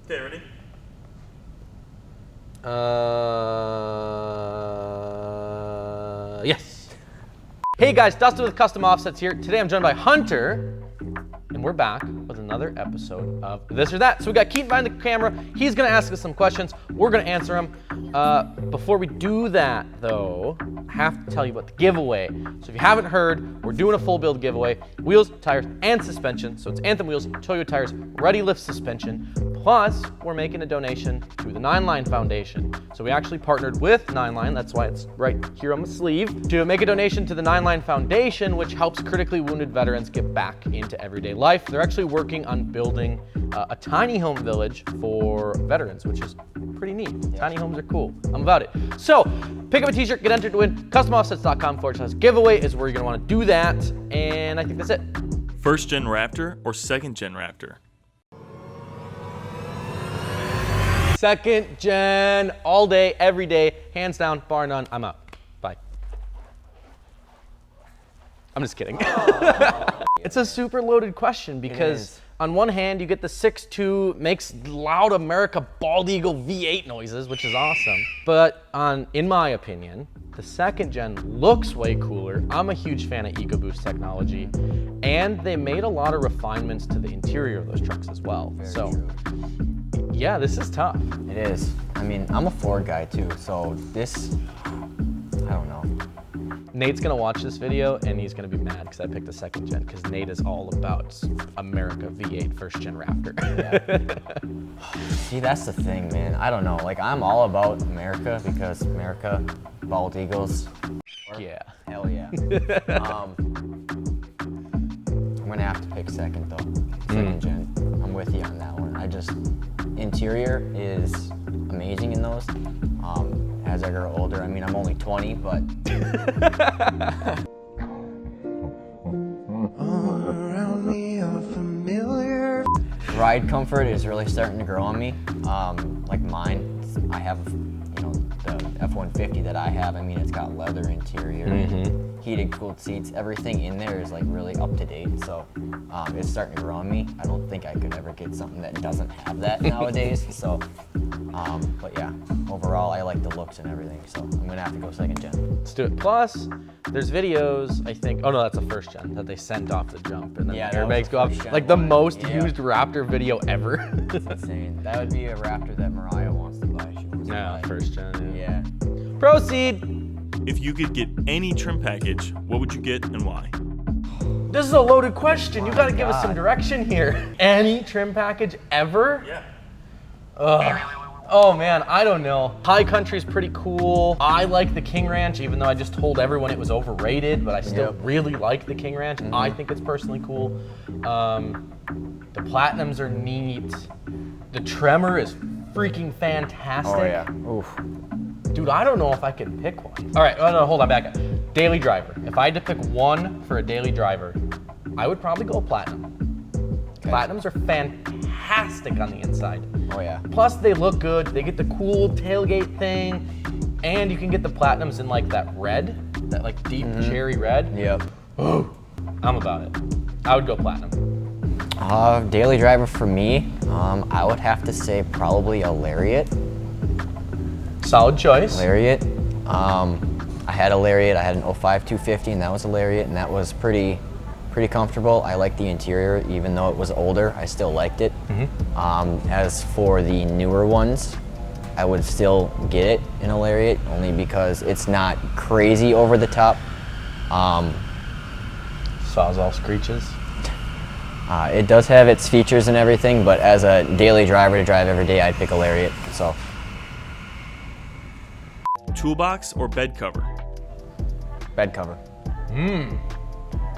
Okay, ready? Yes. Hey guys, Dustin with Custom Offsets here. Today I'm joined by Hunter, and we're back with another episode of This or That. So we got Keaton behind the camera. He's gonna ask us some questions. We're gonna answer them. Before we do that though, I have to tell you about the giveaway. So if you haven't heard, we're doing a full build giveaway. Wheels, tires, and suspension. So it's Anthem wheels, Toyo tires, Ready Lift suspension. Plus, we're making a donation to the 9line Foundation. So we actually partnered with 9line, that's why it's right here on the sleeve, to make a donation to the 9line Foundation, which helps critically wounded veterans get back into everyday life. They're actually working on building a tiny home village for veterans, which is pretty neat. Yeah. Tiny homes are cool. I'm about it. So, pick up a t-shirt, get entered to win. CustomOffsets.com/giveaway is where you're gonna wanna do that. And I think that's it. First Gen Raptor or second Gen Raptor? Second gen, all day, every day, hands down, bar none. I'm out. Bye. I'm just kidding. It's a super loaded question because on one hand, you get the 6.2, makes loud America bald eagle V8 noises, which is awesome. But in my opinion, the second gen looks way cooler. I'm a huge fan of EcoBoost technology, and they made a lot of refinements to the interior of those trucks as well. Very true. Yeah, this is tough. It is. I mean, I'm a Ford guy too, so this, I don't know. Nate's gonna watch this video and he's gonna be mad because I picked the second gen, because Nate is all about America V8 first gen Raptor. Yeah. See, that's the thing, man. I don't know. Like, I'm all about America because America, bald eagles. Yeah. Hell yeah. I'm gonna have to pick second though. Second gen. I'm with you on that one. Interior is amazing in those. As I grow older, I mean, I'm only 20, but. Ride comfort is really starting to grow on me. Like mine, I have, the F-150 that I have. I mean, it's got leather interior, heated, cooled seats. Everything in there is like really up to date. So it's starting to grow on me. I don't think I could ever get something that doesn't have that nowadays. So, but yeah, overall, I like the looks and everything. So I'm gonna have to go second gen. Let's do it. Plus, there's videos, I think, oh no, that's a first gen that they sent off the jump and then the airbags go off. Like the most used Raptor video ever. That's insane. That would be a Raptor that Mariah wants to buy. She wants to buy. First gen. Yeah. Proceed. If you could get any trim package, what would you get and why? This is a loaded question. You gotta give us some direction here. Any trim package ever? Yeah. Oh man, I don't know. High Country's pretty cool. I like the King Ranch, even though I just told everyone it was overrated, but I still really like the King Ranch. I think it's personally cool. The Platinums are neat. The Tremor is freaking fantastic. Oh yeah. Oof. Dude, I don't know if I can pick one. All right, no, hold on, back up. Daily driver. If I had to pick one for a daily driver, I would probably go Platinum. Okay. Platinums are fantastic on the inside. Oh yeah. Plus they look good, they get the cool tailgate thing, and you can get the Platinums in like that red, that like deep cherry red. Yep. Ooh, I'm about it. I would go Platinum. Daily driver for me, I would have to say probably a Lariat. Solid choice. Lariat. I had a Lariat. I had an 05 250, and that was a Lariat, and that was pretty comfortable. I liked the interior, even though it was older. I still liked it. As for the newer ones, I would still get it in a Lariat, only because it's not crazy over the top. Sawzall screeches. It does have its features and everything, but as a daily driver to drive every day, I'd pick a Lariat. So. Toolbox or bed cover? Bed cover.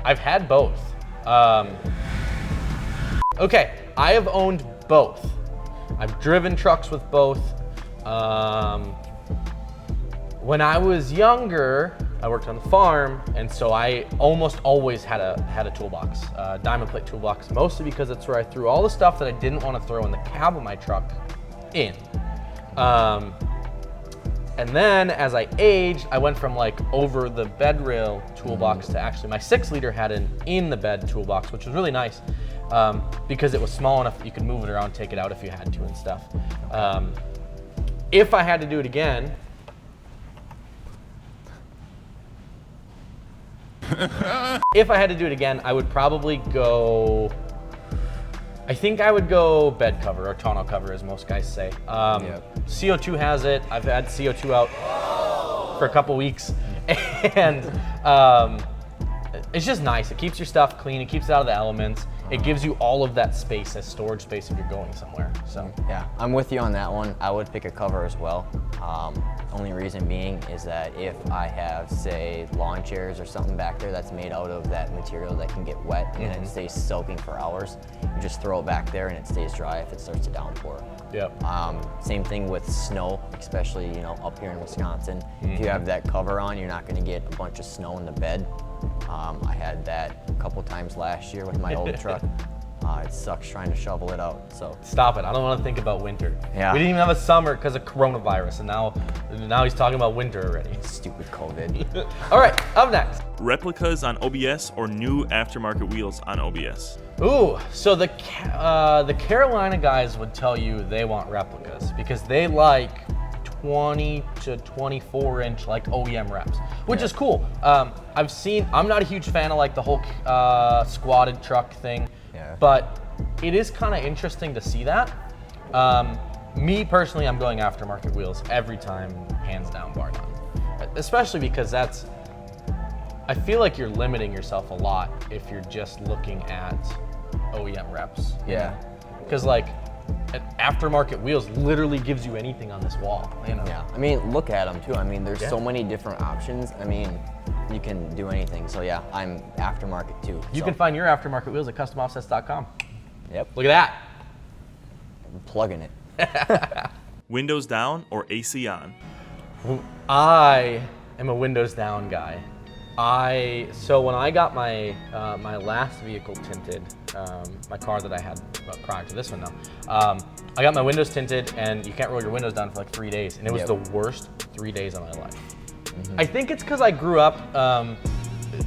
I've had both. Okay, I have owned both. I've driven trucks with both. When I was younger, I worked on the farm, and so I almost always had a toolbox, diamond plate toolbox, mostly because it's where I threw all the stuff that I didn't want to throw in the cab of my truck in. And then as I aged, I went from like over the bed rail toolbox to actually my 6-liter had an in the bed toolbox, which was really nice. because it was small enough that you could move it around, take it out if you had to and stuff. If I had to do it again, I would probably go, I think I would go bed cover or tonneau cover, as most guys say. CO2 has it. I've had CO2 out for a couple weeks, and it's just nice. It keeps your stuff clean. It keeps it out of the elements. It gives you all of that space as storage space if you're going somewhere. So yeah, I'm with you on that one. I would pick a cover as well. Only reason being is that if I have, say, lawn chairs or something back there that's made out of that material that can get wet and it stays soaking for hours, you just throw it back there and it stays dry if it starts to downpour. Yep. Same thing with snow, especially up here in Wisconsin. If you have that cover on, you're not going to get a bunch of snow in the bed. I had that a couple times last year with my old truck. It sucks trying to shovel it out. So stop it. I don't want to think about winter. Yeah. We didn't even have a summer because of coronavirus, and now he's talking about winter already. Stupid COVID. All right, up next. Replicas on OBS or new aftermarket wheels on OBS? Ooh, so the Carolina guys would tell you they want replicas because they like 20 to 24 inch like OEM reps, which is cool. I'm not a huge fan of like the whole squatted truck thing, but it is kind of interesting to see that. Me personally, I'm going aftermarket wheels every time, hands down, bar none. Especially because I feel like you're limiting yourself a lot if you're just looking at OEM reps. Yeah. Because like, aftermarket wheels literally gives you anything on this wall. Yeah, I mean, look at them too. I mean, there's so many different options. I mean, you can do anything. So yeah, I'm aftermarket too. You can find your aftermarket wheels at customoffsets.com. Yep. Look at that. I'm plugging it. Windows down or AC on? I am a windows down guy. So when I got my my last vehicle tinted, my car that I had prior to this one now, I got my windows tinted, and you can't roll your windows down for like 3 days, and it was the worst 3 days of my life. I think it's because I grew up,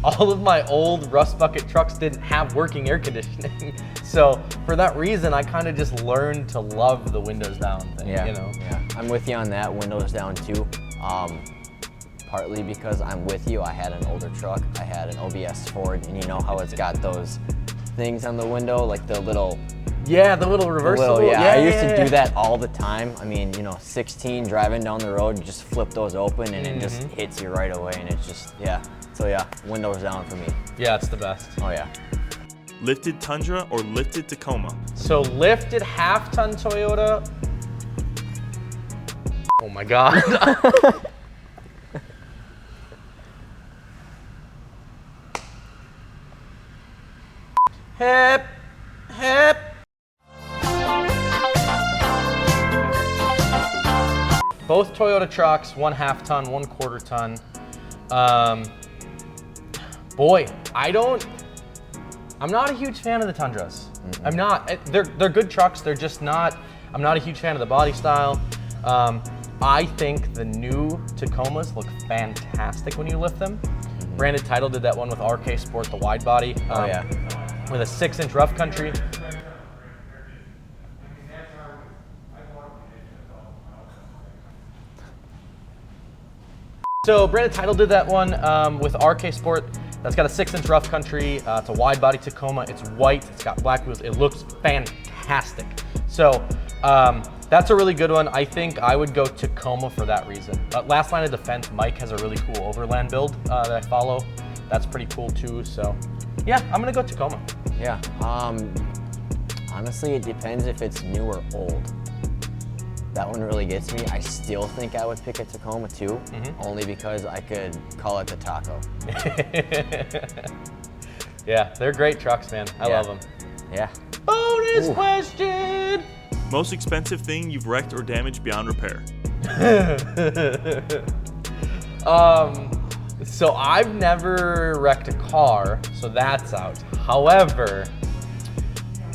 all of my old rust bucket trucks didn't have working air conditioning, so for that reason, I kind of just learned to love the windows down thing. Yeah, I'm with you on that. Windows down too. Partly because I'm with you. I had an older truck. I had an OBS Ford, and you know how it's got those things on the window, like the little... Yeah, the little reversible. I used to do that all the time. I mean, 16, driving down the road, you just flip those open, and it just hits you right away, and it's just, So yeah, windows down for me. Yeah, it's the best. Oh yeah. Lifted Tundra or lifted Tacoma? So lifted half-ton Toyota. Oh my God. Hip, hip. Both Toyota trucks, 1 half-ton, 1 quarter-ton. Boy, I'm not a huge fan of the Tundras. I'm not. They're good trucks. They're just not. I'm not a huge fan of the body style. I think the new Tacomas look fantastic when you lift them. Branded Title did that one with RK Sport, the wide body. With a 6-inch rough country. So Branded Title did that one with RK Sport. That's got a 6-inch rough country. It's a wide body Tacoma. It's white. It's got black wheels. It looks fantastic. So that's a really good one. I think I would go Tacoma for that reason. Last Line of Defense, Mike has a really cool overland build that I follow. That's pretty cool too. So yeah, I'm gonna go Tacoma. Yeah. Honestly, it depends if it's new or old. That one really gets me. I still think I would pick a Tacoma too, only because I could call it the Taco. Yeah, they're great trucks, man. I love them. Yeah. Bonus question. Most expensive thing you've wrecked or damaged beyond repair? So I've never wrecked a car, so that's out. However,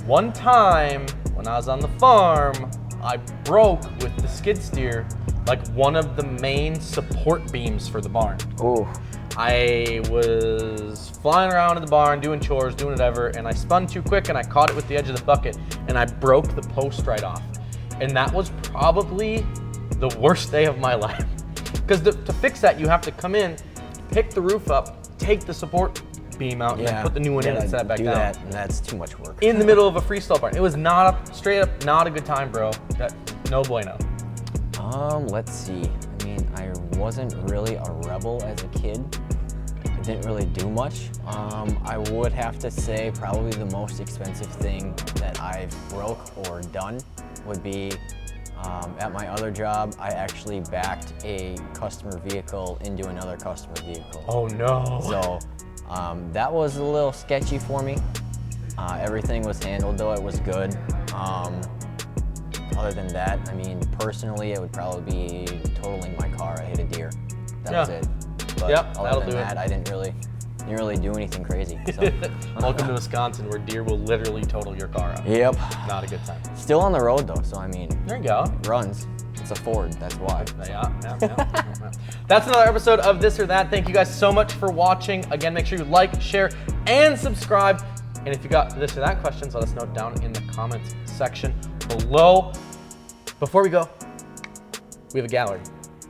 one time when I was on the farm, I broke with the skid steer like one of the main support beams for the barn. Ooh. I was flying around in the barn, doing chores, doing whatever, and I spun too quick and I caught it with the edge of the bucket and I broke the post right off. And that was probably the worst day of my life. Because to fix that, you have to come in, pick the roof up, take the support beam out, and then put the new one in and set it back down. That, and that's too much work. In the middle of a freestyle barn. It was straight up not a good time, bro. No bueno. Let's see. I mean, I wasn't really a rebel as a kid. I didn't really do much. I would have to say probably the most expensive thing that I've broke or done would be at my other job, I actually backed a customer vehicle into another customer vehicle. Oh no. So that was a little sketchy for me. Everything was handled though, it was good. Other than that, I mean, personally, it would probably be totaling my car. I hit a deer. That was it. But other than that, I didn't really do anything crazy. So. Welcome to Wisconsin, where deer will literally total your car up. Yep. Not a good time. Still on the road though, so I mean. There you go. It runs. It's a Ford, that's why. Yeah. That's another episode of This or That. Thank you guys so much for watching. Again, make sure you like, share, and subscribe. And if you got this or that questions, let us know down in the comments section below. Before we go, we have a gallery.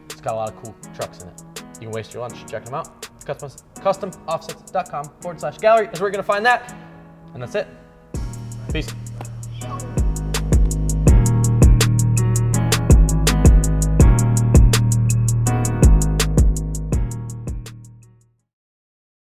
It's got a lot of cool trucks in it. You can waste your lunch checking them out. CustomOffsets.com/gallery is where you're gonna find that. And that's it. Peace.